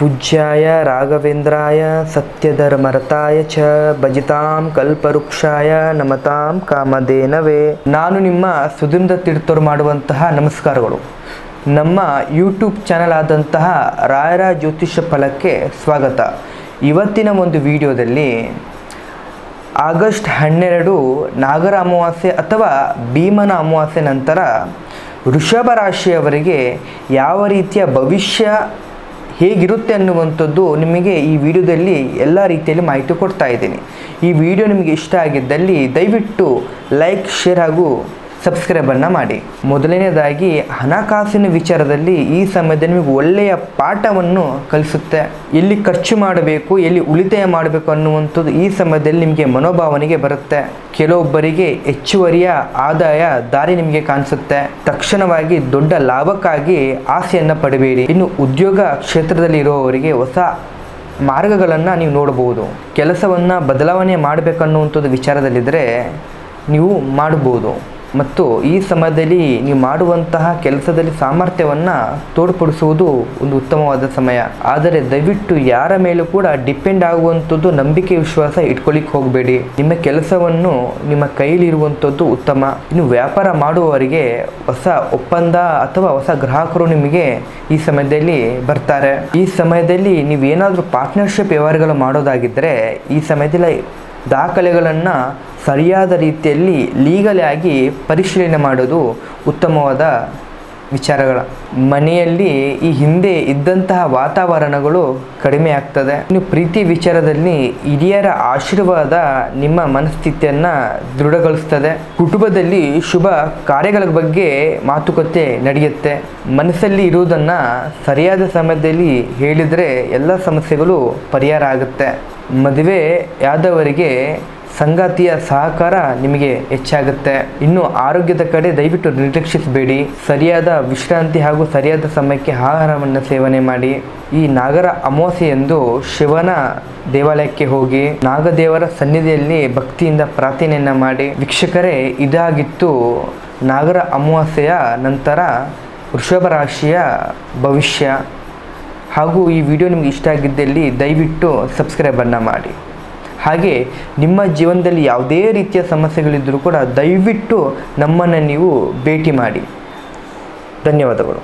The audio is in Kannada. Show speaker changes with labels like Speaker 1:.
Speaker 1: ಪೂಜ್ಯಾಯ ರಾಘವೇಂದ್ರಾಯ ಸತ್ಯಧರ್ಮರತಾಯ ಚ ಭಜಿತಾಂ ಕಲ್ಪವೃಕ್ಷಾಯ ನಮತಾಂ ಕಾಮಧೇನವೇ. ನಾನು ನಿಮ್ಮ ಸುಧೀಂದ್ರ ತೀರ್ಥರು ಮಾಡುವಂತಹ ನಮಸ್ಕಾರಗಳು. ನಮ್ಮ ಯೂಟ್ಯೂಬ್ ಚಾನಲ್ ಆದಂತಹ ರಾಯರ ಜ್ಯೋತಿಷ್ಯ ಫಲಕ್ಕೆ ಸ್ವಾಗತ. ಇವತ್ತಿನ ಒಂದು ವಿಡಿಯೋದಲ್ಲಿ ಆಗಸ್ಟ್ 12 ನಾಗರ ಅಮಾವಾಸ್ಯೆ ಅಥವಾ ಭೀಮನ ಅಮಾವಾಸ್ಯೆ ನಂತರ ವೃಷಭ ರಾಶಿಯವರಿಗೆ ಯಾವ ರೀತಿಯ ಭವಿಷ್ಯ ಹೇಗಿರುತ್ತೆ ಅನ್ನುವಂಥದ್ದು ನಿಮಗೆ ಈ ವಿಡಿಯೋದಲ್ಲಿ ಎಲ್ಲ ರೀತಿಯಲ್ಲಿ ಮಾಹಿತಿ ಕೊಡ್ತಾ ಇದ್ದೀನಿ. ಈ ವಿಡಿಯೋ ನಿಮಗೆ ಇಷ್ಟ ಆಗಿದ್ದಲ್ಲಿ ದಯವಿಟ್ಟು ಲೈಕ್, ಶೇರ್ ಹಾಗೂ ಸಬ್ಸ್ಕ್ರೈಬನ್ನು ಮಾಡಿ. ಮೊದಲನೇದಾಗಿ ಹಣಕಾಸಿನ ವಿಚಾರದಲ್ಲಿ ಈ ಸಮಯದಲ್ಲಿ ನಿಮಗೆ ಒಳ್ಳೆಯ ಪಾಠವನ್ನು ಕಲಿಸುತ್ತೆ. ಎಲ್ಲಿ ಖರ್ಚು ಮಾಡಬೇಕು, ಎಲ್ಲಿ ಉಳಿತಾಯ ಮಾಡಬೇಕು ಅನ್ನುವಂಥದ್ದು ಈ ಸಮಯದಲ್ಲಿ ನಿಮಗೆ ಮನೋಭಾವನೆಗೆ ಬರುತ್ತೆ. ಕೆಲವೊಬ್ಬರಿಗೆ ಹೆಚ್ಚುವರಿಯ ಆದಾಯ ದಾರಿ ನಿಮಗೆ ಕಾಣಿಸುತ್ತೆ. ತಕ್ಷಣವಾಗಿ ದೊಡ್ಡ ಲಾಭಕ್ಕಾಗಿ ಆಸೆಯನ್ನು ಪಡಬೇಡಿ. ಇನ್ನು ಉದ್ಯೋಗ ಕ್ಷೇತ್ರದಲ್ಲಿ ಇರುವವರಿಗೆ ಹೊಸ ಮಾರ್ಗಗಳನ್ನು ನೀವು ನೋಡಬಹುದು. ಕೆಲಸವನ್ನು ಬದಲಾವಣೆ ಮಾಡಬೇಕನ್ನುವಂಥದ್ದು ವಿಚಾರದಲ್ಲಿದ್ದರೆ ನೀವು ಮಾಡಬಹುದು. ಮತ್ತು ಈ ಸಮಯದಲ್ಲಿ ನೀವು ಮಾಡುವಂತಹ ಕೆಲಸದಲ್ಲಿ ಸಾಮರ್ಥ್ಯವನ್ನು ತೋರ್ಪಡಿಸುವುದು ಒಂದು ಉತ್ತಮವಾದ ಸಮಯ. ಆದರೆ ದಯವಿಟ್ಟು ಯಾರ ಮೇಲೂ ಕೂಡ ಡಿಪೆಂಡ್ ಆಗುವಂಥದ್ದು ನಂಬಿಕೆ ವಿಶ್ವಾಸ ಇಟ್ಕೊಳ್ಳಿಕ್ಕೆ ಹೋಗಬೇಡಿ. ನಿಮ್ಮ ಕೆಲಸವನ್ನು ನಿಮ್ಮ ಕೈಲಿರುವಂಥದ್ದು ಉತ್ತಮ. ಇನ್ನು ವ್ಯಾಪಾರ ಮಾಡುವವರಿಗೆ ಹೊಸ ಒಪ್ಪಂದ ಅಥವಾ ಹೊಸ ಗ್ರಾಹಕರು ನಿಮಗೆ ಈ ಸಮಯದಲ್ಲಿ ಬರ್ತಾರೆ. ಈ ಸಮಯದಲ್ಲಿ ನೀವೇನಾದರೂ ಪಾರ್ಟ್ನರ್ಶಿಪ್ ವ್ಯವಹಾರಗಳು ಮಾಡೋದಾಗಿದ್ದರೆ ಈ ಸಮಯದಲ್ಲಿ ದಾಖಲೆಗಳನ್ನು ಸರಿಯಾದ ರೀತಿಯಲ್ಲಿ ಲೀಗಲ್ ಆಗಿ ಪರಿಶೀಲನೆ ಮಾಡೋದು ಉತ್ತಮವಾದ ವಿಚಾರಗಳ. ಮನೆಯಲ್ಲಿ ಈ ಹಿಂದೆ ಇದ್ದಂತಹ ವಾತಾವರಣಗಳು ಕಡಿಮೆ ಆಗ್ತದೆ. ಇನ್ನು ಪ್ರೀತಿ ವಿಚಾರದಲ್ಲಿ ಹಿರಿಯರ ಆಶೀರ್ವಾದ ನಿಮ್ಮ ಮನಸ್ಥಿತಿಯನ್ನು ದೃಢಗೊಳಿಸ್ತದೆ. ಕುಟುಂಬದಲ್ಲಿ ಶುಭ ಕಾರ್ಯಗಳ ಬಗ್ಗೆ ಮಾತುಕತೆ ನಡೆಯುತ್ತೆ. ಮನಸ್ಸಲ್ಲಿ ಇರುವುದನ್ನು ಸರಿಯಾದ ಸಮಯದಲ್ಲಿ ಹೇಳಿದರೆ ಎಲ್ಲ ಸಮಸ್ಯೆಗಳು ಪರಿಹಾರ ಆಗುತ್ತೆ. ಮದುವೆಯಾದವರಿಗೆ ಸಂಗಾತಿಯ ಸಹಕಾರ ನಿಮಗೆ ಹೆಚ್ಚಾಗುತ್ತೆ. ಇನ್ನು ಆರೋಗ್ಯದ ಕಡೆ ದಯವಿಟ್ಟು ನಿರ್ಲಕ್ಷಿಸಬೇಡಿ. ಸರಿಯಾದ ವಿಶ್ರಾಂತಿ ಹಾಗೂ ಸರಿಯಾದ ಸಮಯಕ್ಕೆ ಆಹಾರವನ್ನು ಸೇವನೆ ಮಾಡಿ. ಈ ನಾಗರ ಅಮಾವಾಸ್ಯೆಯಂದು ಶಿವನ ದೇವಾಲಯಕ್ಕೆ ಹೋಗಿ ನಾಗದೇವರ ಸನ್ನಿಧಿಯಲ್ಲಿ ಭಕ್ತಿಯಿಂದ ಪ್ರಾರ್ಥನೆಯನ್ನು ಮಾಡಿ. ವೀಕ್ಷಕರೇ, ಇದಾಗಿತ್ತು ನಾಗರ ಅಮಾವಾಸ್ಯೆಯ ನಂತರ ವೃಷಭ ರಾಶಿಯ ಭವಿಷ್ಯ. ಹಾಗೂ ಈ ವಿಡಿಯೋ ನಿಮಗೆ ಇಷ್ಟ ಆಗಿದ್ದಲ್ಲಿ ದಯವಿಟ್ಟು ಸಬ್ಸ್ಕ್ರೈಬನ್ನು ಮಾಡಿ. ಹಾಗೆ ನಿಮ್ಮ ಜೀವನದಲ್ಲಿ ಯಾವುದೇ ರೀತಿಯ ಸಮಸ್ಯೆಗಳಿದ್ದರೂ ಕೂಡ ದಯವಿಟ್ಟು ನಮ್ಮನ್ನು ನೀವು ಭೇಟಿ ಮಾಡಿ. ಧನ್ಯವಾದಗಳು.